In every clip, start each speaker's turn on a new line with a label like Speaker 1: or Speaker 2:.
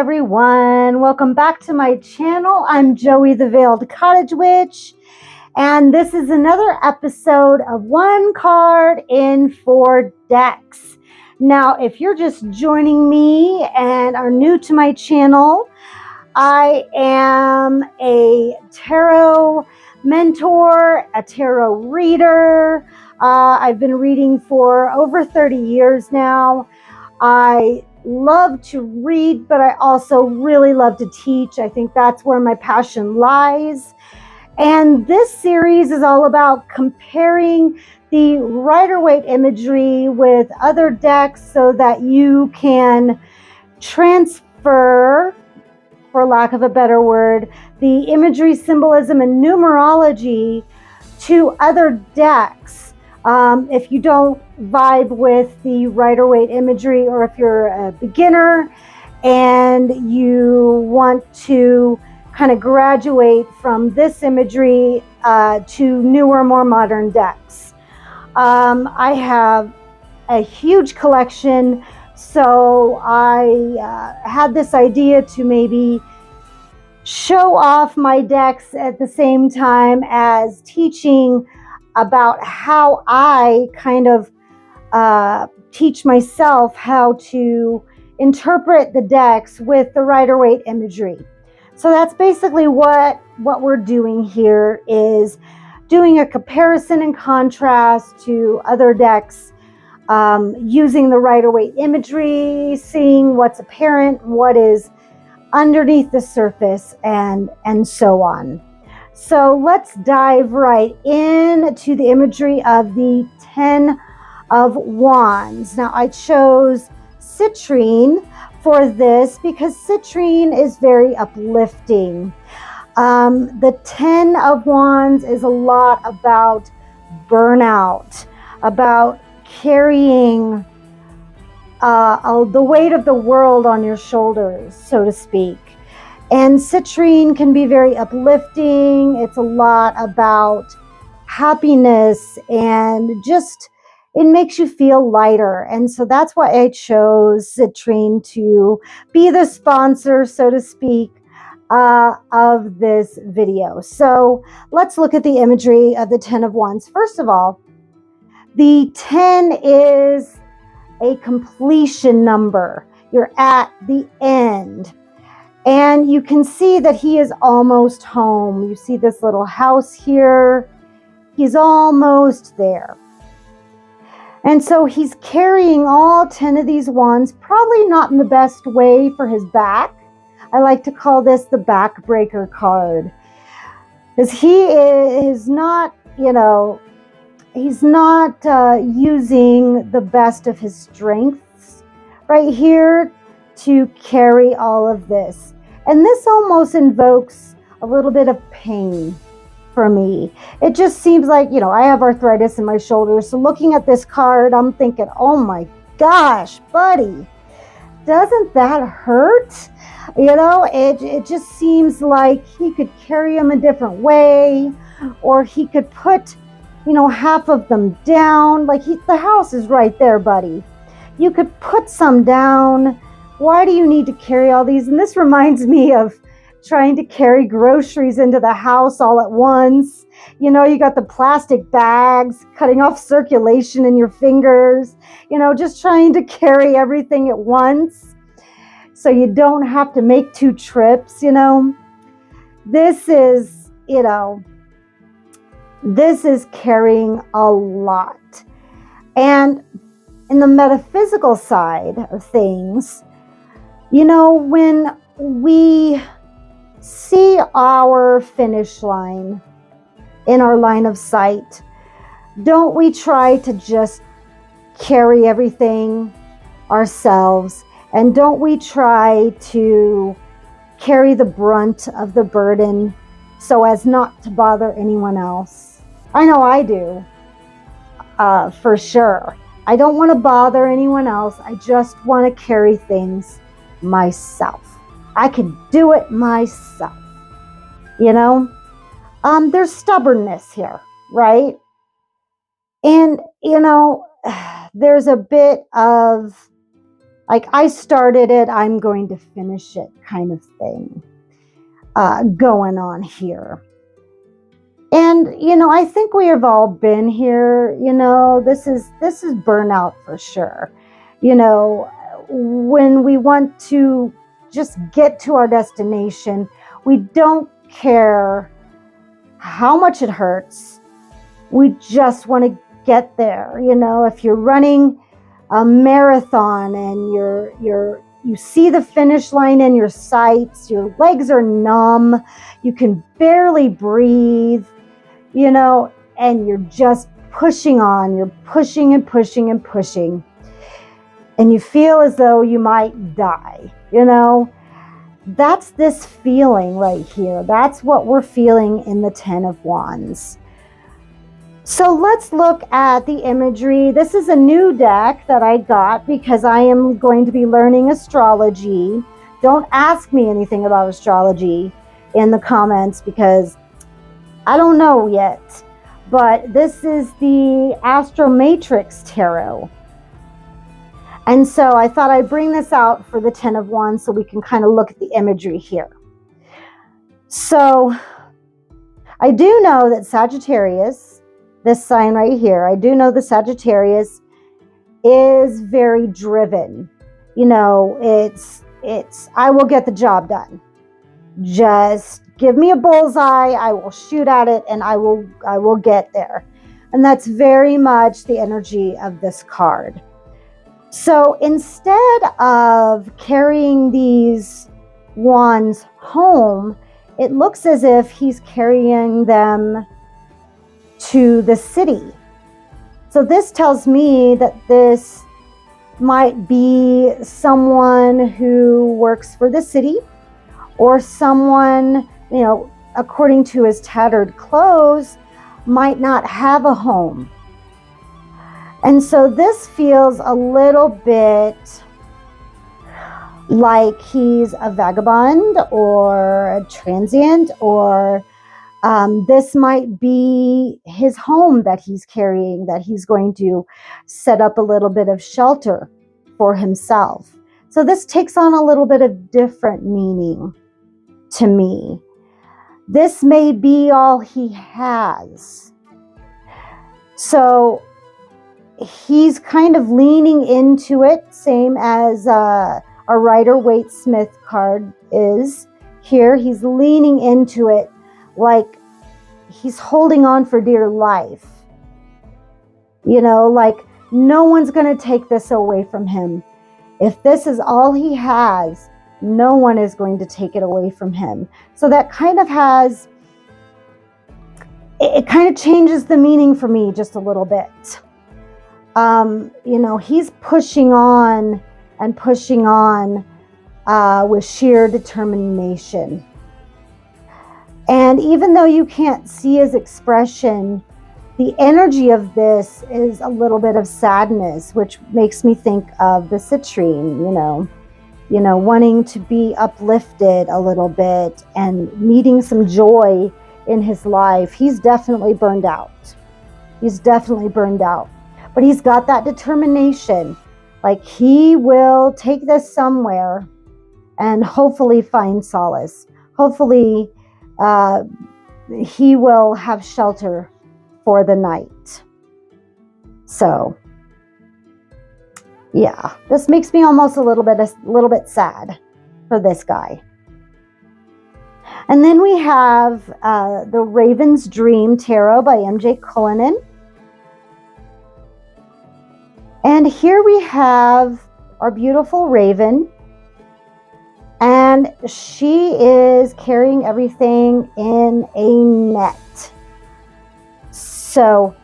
Speaker 1: everyone. Welcome back to my channel. I'm Joey the Veiled Cottage Witch, and this is another episode of One Card in 4 Decks. Now, if you're just joining me and are new to my channel, I am a tarot mentor, a tarot reader. I've been reading for over 30 years now. I love to read, but I also really love to teach. I think that's where my passion lies. And this series is all about comparing the Rider-Waite imagery with other decks so that you can transfer, for lack of a better word, the imagery, symbolism, and numerology to other decks. If you don't vibe with the Rider-Waite imagery, or if you're a beginner and you want to kind of graduate from this imagery to newer, more modern decks. I have a huge collection, so I had this idea to maybe show off my decks at the same time as teaching about how I kind of teach myself how to interpret the decks with the Rider-Waite imagery. So that's basically what we're doing here, is doing a comparison and contrast to other decks, using the Rider-Waite imagery, seeing what's apparent, what is underneath the surface, and so on. So let's dive right into the imagery of the 10 of Wands. Now, I chose citrine for this because citrine is very uplifting. The 10 of Wands is a lot about burnout, about carrying the weight of the world on your shoulders, so to speak. And citrine can be very uplifting. It's a lot about happiness and just, it makes you feel lighter. And so that's why I chose citrine to be the sponsor, so to speak, of this video. So let's look at the imagery of the 10 of Wands. First of all, the 10 is a completion number. You're at the end. And you can see that he is almost home. You see this little house here. He's almost there. And so he's carrying all 10 of these wands, probably not in the best way for his back. I like to call this the backbreaker card, because he is not, he's not using the best of his strengths right here to carry all of this. And this almost invokes a little bit of pain for me. It just seems like, I have arthritis in my shoulders. So looking at this card, I'm thinking, oh my gosh, buddy, doesn't that hurt? It just seems like he could carry them a different way, or he could put, half of them down. Like the house is right there, buddy. You could put some down. Why do you need to carry all these? And this reminds me of trying to carry groceries into the house all at once. You got the plastic bags, cutting off circulation in your fingers, just trying to carry everything at once so you don't have to make 2 trips, This is, this is carrying a lot. And in the metaphysical side of things, when we see our finish line in our line of sight, don't we try to just carry everything ourselves? And don't we try to carry the brunt of the burden so as not to bother anyone else? I know I do, for sure. I don't want to bother anyone else. I just want to carry things myself. I can do it myself. There's stubbornness here, right? And there's a bit of, like I started it, I'm going to finish it kind of thing going on here. And, you know, I think we have all been here. You know, this is burnout for sure. You know, when we want to just get to our destination, we don't care how much it hurts. We just want to get there. You know, if you're running a marathon and you see the finish line in your sights, your legs are numb, you can barely breathe, you know, and you're just pushing on, you're pushing and pushing and pushing, and you feel as though you might die, you know. That's this feeling right here. That's what we're feeling in the Ten of Wands. So let's look at the imagery. This is a new deck that I got because I am going to be learning astrology. Don't ask me anything about astrology in the comments because I don't know yet. But this is the Astromatrix Tarot. And so I thought I'd bring this out for the Ten of Wands so we can kind of look at the imagery here. So I do know that Sagittarius, this sign right here, I do know the Sagittarius is very driven. You know, it's I will get the job done. Just give me a bullseye, I will shoot at it, and I will get there. And that's very much the energy of this card. So instead of carrying these wands home, it looks as if he's carrying them to the city. So this tells me that this might be someone who works for the city, or someone, you know, according to his tattered clothes, might not have a home. And so this feels a little bit like he's a vagabond or a transient, or this might be his home that he's carrying, that he's going to set up a little bit of shelter for himself. So this takes on a little bit of different meaning to me. This may be all he has. So he's kind of leaning into it, same as a Rider-Waite Smith card is here. He's leaning into it like he's holding on for dear life. You know, like no one's going to take this away from him. If this is all he has, no one is going to take it away from him. So that kind of has, it kind of changes the meaning for me just a little bit. You know, he's pushing on and pushing on with sheer determination. And even though you can't see his expression, the energy of this is a little bit of sadness, which makes me think of the citrine, you know, wanting to be uplifted a little bit and needing some joy in his life. He's definitely burned out. He's definitely burned out. But he's got that determination. Like he will take this somewhere and hopefully find solace. Hopefully he will have shelter for the night. So yeah, this makes me almost a little bit sad for this guy. And then we have the Raven's Dream Tarot by MJ Cuillinane. And here we have our beautiful Raven, and she is carrying everything in a net. So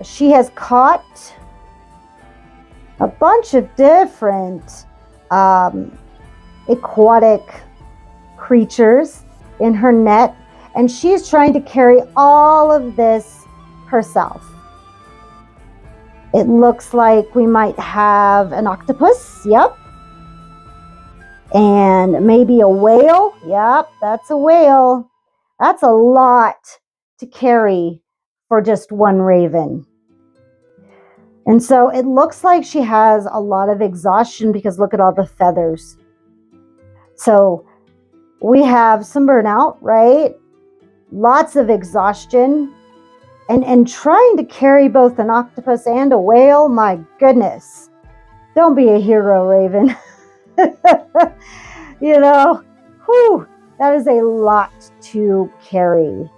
Speaker 1: she has caught a bunch of different aquatic creatures in her net, and she's trying to carry all of this herself. It looks like we might have an octopus, yep. And maybe a whale, yep, that's a whale. That's a lot to carry for just one raven. And so it looks like she has a lot of exhaustion because look at all the feathers. So we have some burnout, right? Lots of exhaustion. And trying to carry both an octopus and a whale, my goodness. Don't be a hero, Raven. You know, whew, that is a lot to carry.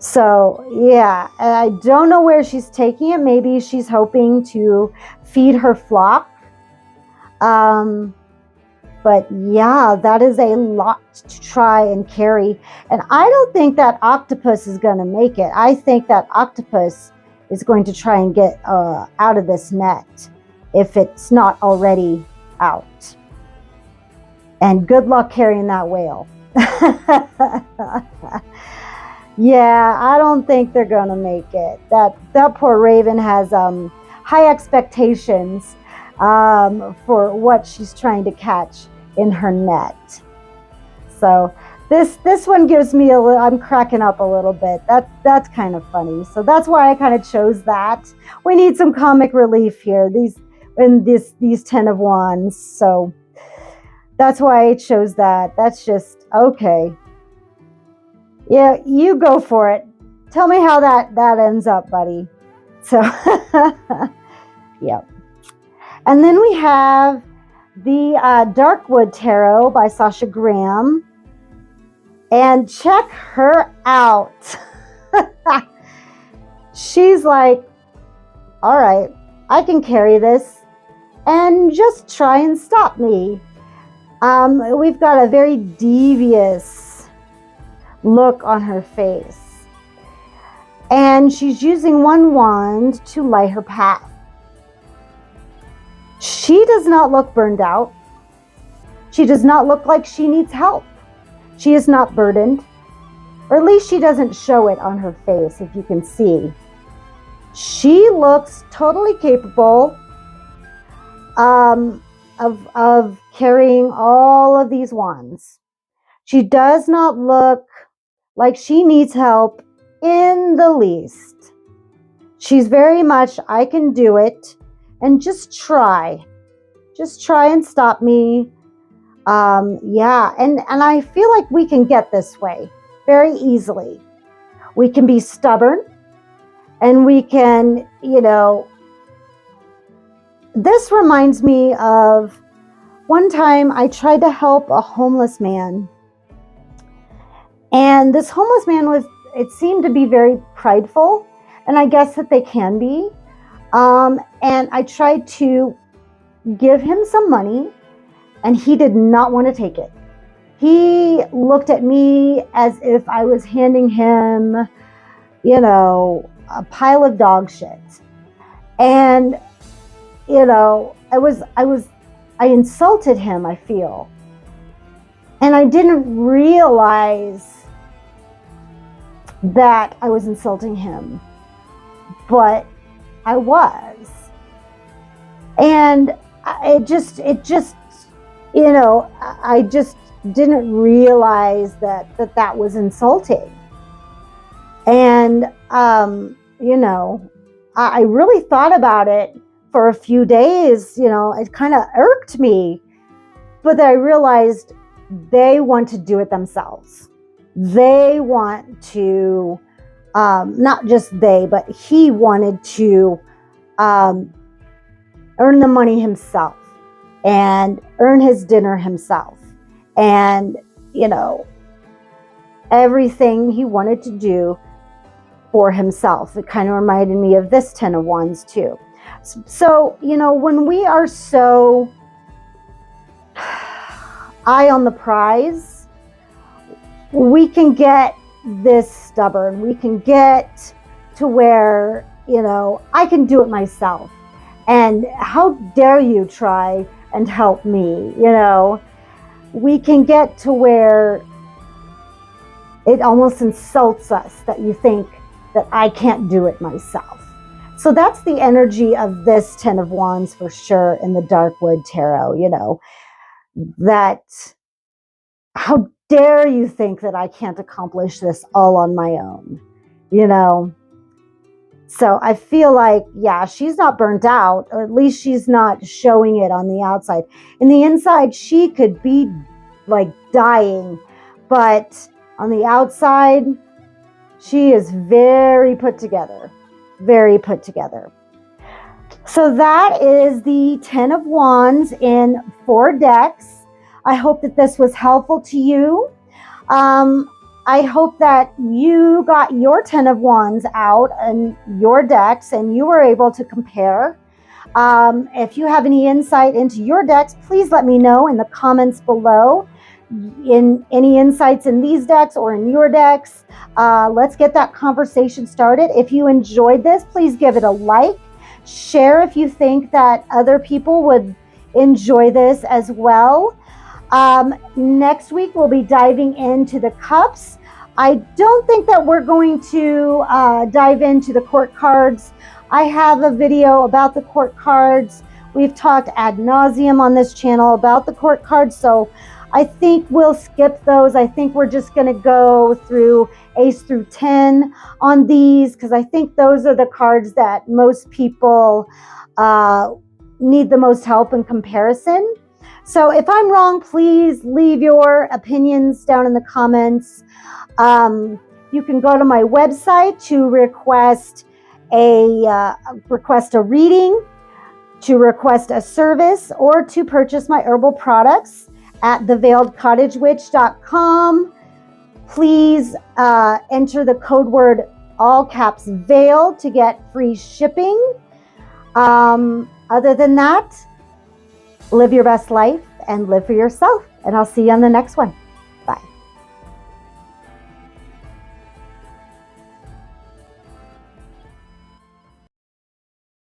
Speaker 1: So, yeah, I don't know where she's taking it. Maybe she's hoping to feed her flock. But yeah, that is a lot to try and carry. And I don't think that octopus is going to make it. I think that octopus is going to try and get out of this net if it's not already out. And good luck carrying that whale. Yeah, I don't think they're going to make it. That poor Raven has high expectations for what she's trying to catch in her net. So this one gives me a little, I'm cracking up a little bit. That's kind of funny. So that's why I kind of chose that. We need some comic relief here. These 10 of Wands. So that's why I chose that. That's just okay. Yeah, you go for it. Tell me how that ends up, buddy. So, yeah. And then we have the Darkwood Tarot by Sasha Graham. And check her out. She's like, all right, I can carry this and just try and stop me. We've got a very devious look on her face. And she's using one wand to light her path. She does not look burned out. She does not look like she needs help. She is not burdened. Or at least she doesn't show it on her face, if you can see. She looks totally capable of carrying all of these wands. She does not look like she needs help in the least. She's very much, I can do it, and just try and stop me. Yeah, and I feel like we can get this way very easily. We can be stubborn, and we can, this reminds me of one time I tried to help a homeless man. And this homeless man it seemed to be very prideful, and I guess that they can be. And I tried to give him some money, and he did not want to take it. He looked at me as if I was handing him, a pile of dog shit. And, I insulted him, I feel. And I didn't realize that I was insulting him, but I was. And I just didn't realize that was insulting. And, I really thought about it for a few days. It kind of irked me, but then I realized they want to do it themselves. They want to, not just they, but he wanted to earn the money himself and earn his dinner himself. And, everything he wanted to do for himself. It kind of reminded me of this 10 of Wands too. So, when we are so eye on the prize, we can get this stubborn. We can get to where, I can do it myself. And how dare you try and help me? We can get to where it almost insults us that you think that I can't do it myself. So that's the energy of this 10 of Wands for sure in the Darkwood Tarot, that how dare you think that I can't accomplish this all on my own, So I feel like, yeah, she's not burnt out, or at least she's not showing it on the outside. In the inside, she could be like dying, but on the outside, she is very put together, very put together. So that is the 10 of Wands in 4 decks. I hope that this was helpful to you. I hope that you got your 10 of Wands out and your decks and you were able to compare. If you have any insight into your decks, please let me know in the comments below. In any insights in these decks or in your decks, let's get that conversation started. If you enjoyed this, please give it a like. Share if you think that other people would enjoy this as well. Next week, we'll be diving into the cups. I don't think that we're going to dive into the court cards. I have a video about the court cards. We've talked ad nauseum on this channel about the court cards, so I think we'll skip those. I think we're just going to go through Ace through 10 on these, because I think those are the cards that most people need the most help in comparison. So if I'm wrong, please leave your opinions down in the comments. You can go to my website to request a reading, to request a service, or to purchase my herbal products at theveiledcottagewitch.com. Please enter the code word all caps veiled to get free shipping. Other than that, live your best life and live for yourself. And I'll see you on the next one.